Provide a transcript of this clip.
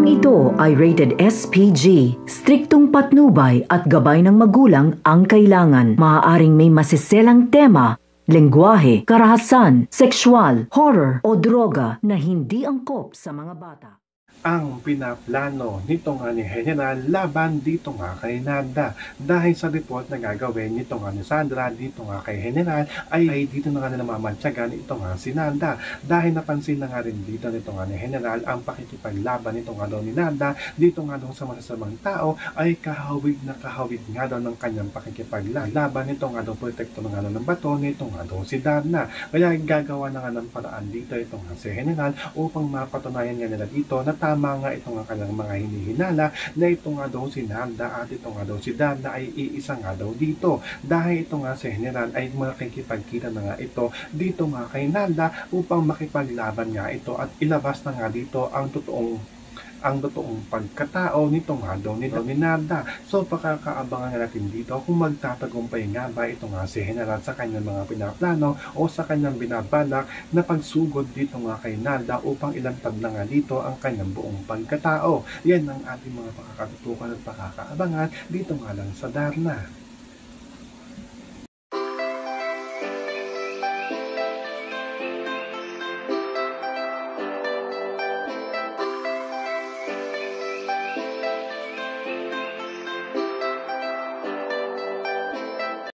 Programang ito ay rated SPG. Striktong patnubay at gabay ng magulang ang kailangan. Maaaring may masiselang tema, lengguwahe, karahasan, sexual, horror o droga na hindi angkop sa mga bata. Ang pinaplano nito nga ni General laban dito nga kay Nanda. Dahil sa report na gagawin nito nga ni Sandra dito nga kay General ay dito na nga na namamantsagan ito nga si Nanda. Dahil napansin na nga rin dito nito nga ni General ang pakikipaglaban nito nga daw ni Nanda dito nga daw sa masasamang tao ay kahawig nga daw ng kanyang pakikipaglaban nito nga daw protekto na nga daw ng bato nito nga daw si Darna. Kaya gagawa na nga ng paraan dito ito nga si General upang mapatunayan nga nila dito na tama nga ito nga kanyang mga hinihinala na ito nga daw si Nanda at ito nga daw si Darna ay iisa nga daw dito. Dahil ito nga si General ay makikipagkita na nga ito dito nga kay Nanda upang makipaglaban nga ito at ilabas na nga dito ang totoong pagkatao nito nga daw ni Nanda. So pakakaabangan nga natin dito kung magtatagumpay nga ba ito nga si General sa kanyang mga pinaplano o sa kanyang binabalak na pagsugod dito nga kay Nanda upang ilantad na nga dito ang kanyang buong pagkatao. Yan ang ating mga pakakatutukan at pakakaabangan dito nga lang sa Darna.